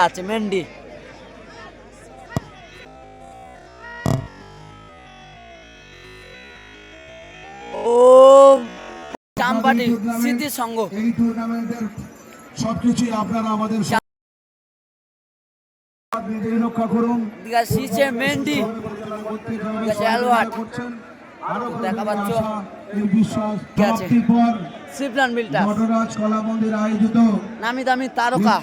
আছে মেন্ডি। ও চাম্পাটি স্মৃতি সংঘ। এই টুর্নামেন্টের সবকিছু আপনারা আমাদের রক্ষা করুন। শীষে মেন্ডি দেখা পাচ্ছ সিপ্রান বিল্টার নটরাজ কলা মন্দির আয়োজিত নামি দামি তারকা।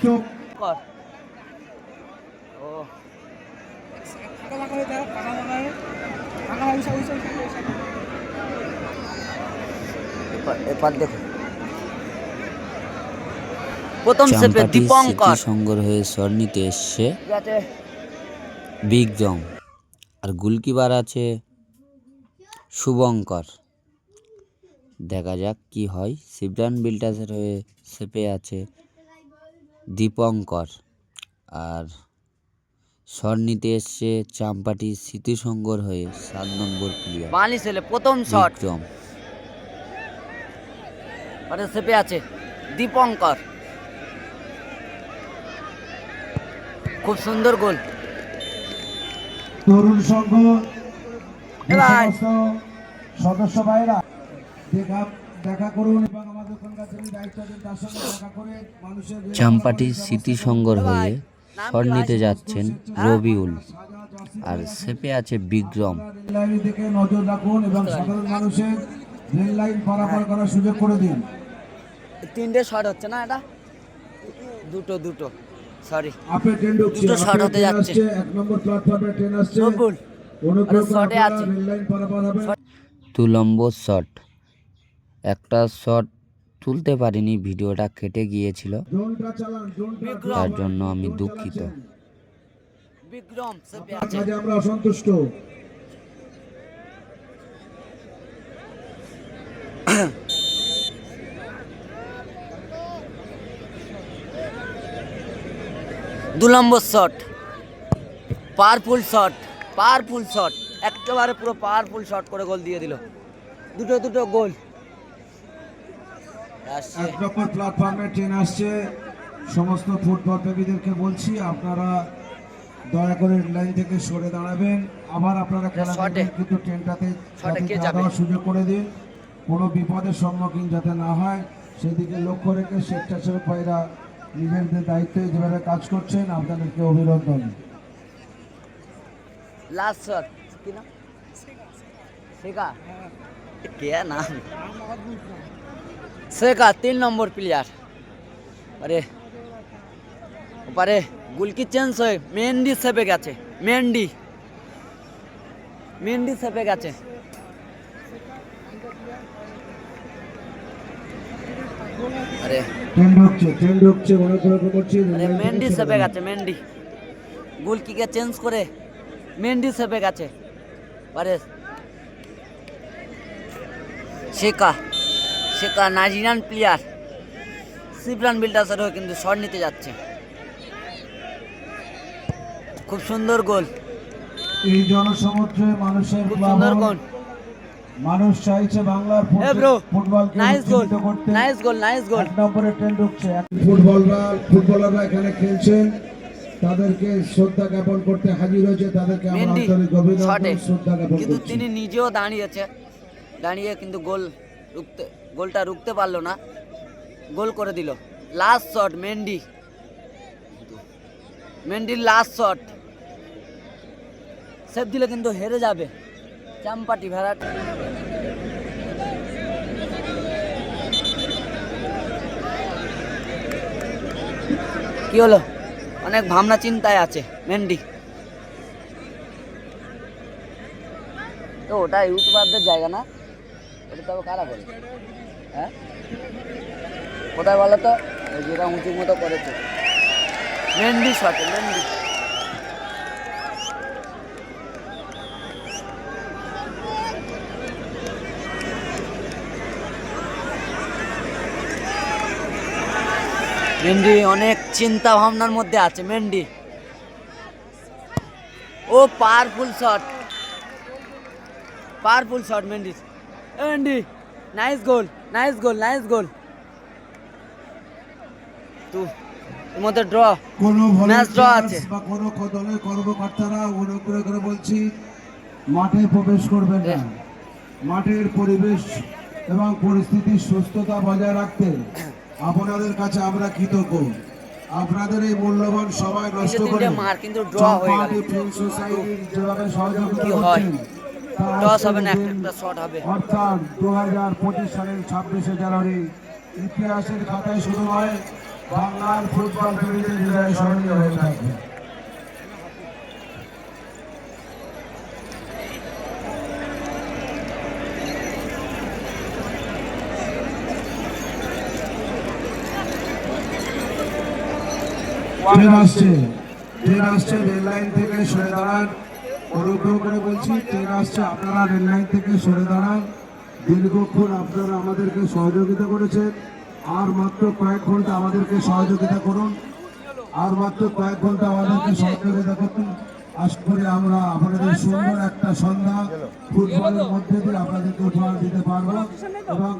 এবার দেখো প্রথম সেপে দীপঙ্কর সংগ্র হয়ে শট নিতে এসছে বিক্রম, আর গোলকিপার আছে শুভঙ্কর। দেখা যাক কি হয়। সিপ্রান বিল্টার্সের হয়ে সেপে আছে দীপঙ্কর, আর শট নিতে এসছে চাম্পাটি স্মৃতিসংঘর হয়ে 7 নম্বর প্লেয়ার বালি ছেলে প্রথম শট। বিক্রম। আরে সেপে আছে দীপঙ্কর, খুব সুন্দর গোল। তরুণ সংঘ সদস্য ভাইরা দেখা করুন এবং আমাদের দায়িত্ব দিন, তার সঙ্গে দেখা করে মানুষের চাম্পাটি স্মৃতিসংঘর হয়ে শট নিতে যাচ্ছেন রবিউল, আর সেপে আছে বিক্রম। লাইন দিকে নজর রাখুন এবং সাধারণ মানুষের রেল লাইন পারাপার করার সুযোগ করে দিন। তিনটে শট হচ্ছে না, এটা দুটো সরি আপে ট্রেন ঢুকছে, দুটো শট হতে যাচ্ছে। 1 নম্বর প্ল্যাটফর্মে ট্রেন আসছে। রবিউল অনুগ্রহ করে শটে আছে রেল লাইন পারাপার হবে। 2 নম্বর শট। একটা শট তুলতে পারিনি, ভিডিওটা কেটে গিয়েছিল, জোনটা চালান, জোনটা তার জন্য আমি দুঃখিত। বিক্রম সেপে আছে। কাজে আমরা অসন্তুষ্ট। দু নম্বর শট, পাওয়ারফুল শট, একেবারে পুরো পাওয়ারফুল শট করে গোল দিয়ে দিল। দুটো গোল। 1 নম্বর প্ল্যাটফর্মে ট্রেন আসছে। সমস্ত ফুটবল প্রেমীদেরকে বলছি, আপনারা দয়া করে লাইন থেকে সরে দাঁড়াবেন। আবার আপনারা খেলা দেখবেন, কিন্তু ট্রেনটাতে যাওয়ার সুযোগ করে দিন। কোনো বিপদের সম্মুখীন যাতে না হয় সেদিকে লক্ষ্য রেখে স্বেচ্ছাসেবক ভাইরা নিজেদের দায়িত্বে যেভাবে কাজ করছেন, আপনাদেরকে অভিনন্দন। লাস্ট শট কি না শেখা কে নাম শেখা 3 নম্বর প্লেয়ার। আরে ওপারে গোলকি চেঞ্জ হয়ে মেন্ডি সেপে গেছে। মেন্ডি সেপে গেছে। আরে ট্রেন ঢুকছে অনুগ্রহ করছি। আরে মেন্ডি সেপে গেছে। মেন্ডি গোলকিকে চেঞ্জ করে মেন্ডি সেপে গেছে। আরে শেখা নাইজেরিয়ান প্লেয়ার সিপ্রান বিল্টার্সের হয়ে কিন্তু শট নিতে যাচ্ছে। খুব সুন্দর গোল। এই জনসমুদ্রে মানুষের খুব সুন্দর গোল। মানুষ চাইছে বাংলার ফুটবলকে উজ্জীবিত করতে। নাইস গোল 1 নম্বরে ট্রেন ঢুকছে। ফুটবলাররা এখানে খেলছেন, তাদেরকে শ্রদ্ধা জ্ঞাপন করতে হাজির হয়েছে। তাদেরকে আমরা আন্তরিক অভিনন্দন, শ্রদ্ধা জ্ঞাপন কিন্তু করছি। তিনি নিজেও দাঁড়িয়ে কিন্তু গোলটা রুখতে পারলো না, গোল করে দিল। লাস্ট শট মেন্ডির লাস্ট শট সেভ দিলে কিন্তু হেরে যাবে চাম্পাটি ভেড়াট। কি হলো? অনেক ভাবনা চিন্তায় আছে মেন্ডি। তো ওটা ইউটিউবারদের জায়গা না, ওটা তবে কারা বলে? হ্যাঁ কোথায় বলো তো? ওই যেটা উঁচু মতো করেছে মেন্ডি শটে। মেন্ডি অনেক চিন্তা ভাবনার মধ্যে আছে। মেন্ডি ও powerful shot Mendy. Nice goal. তো এর মধ্যে ড্র কোনো ম্যাচ ড্র volunteers আছে। বা কোনো দলের কর্মকর্তারা অনুগ্রহ করে বলছি মাঠে প্রবেশ করবেন না। মাঠের পরিবেশ এবং পরিস্থিতির সুস্থতা বজায় রাখতে আপনাদের কাছে আমরা কৃতজ্ঞ। আপনাদের এই মূল্যবান সময় নষ্ট করে মার কিন্তু ড্র হয়ে গেল। চম্পাহাটি ফিল্ম সোসাইটির যেভাবে সহযোগিতা কি হয়? করছেন তা টস হবে না, আজকের একটা শট হবে। অর্থাৎ 2025 সালের 26শে জানুয়ারি ইতিহাসের খাতায় শুরু হয় বাংলার ফুটবল প্রেমীদের হৃদয়ে স্মরণীয় হয়ে থাকবে। ট্রেন আসছে রেল লাইন থেকে সরে দাঁড়ান। অনুগ্রহ করে বলছি ট্রেন আসছে, আপনারা রেল লাইন থেকে সরে দাঁড়ান। দীর্ঘক্ষণ আপনারা আমাদেরকে সহযোগিতা করেছেন, আর মাত্র কয়েক ঘন্টা আমাদেরকে সহযোগিতা করুন, আর মাত্র কয়েক ঘন্টা আমাদেরকে সহযোগিতা করুন। আশা করি আমরা আপনাদের সুন্দর একটা সন্ধ্যা ফুটবলের মধ্যে দিয়ে আপনাদেরকে উপহার দিতে পারবো এবং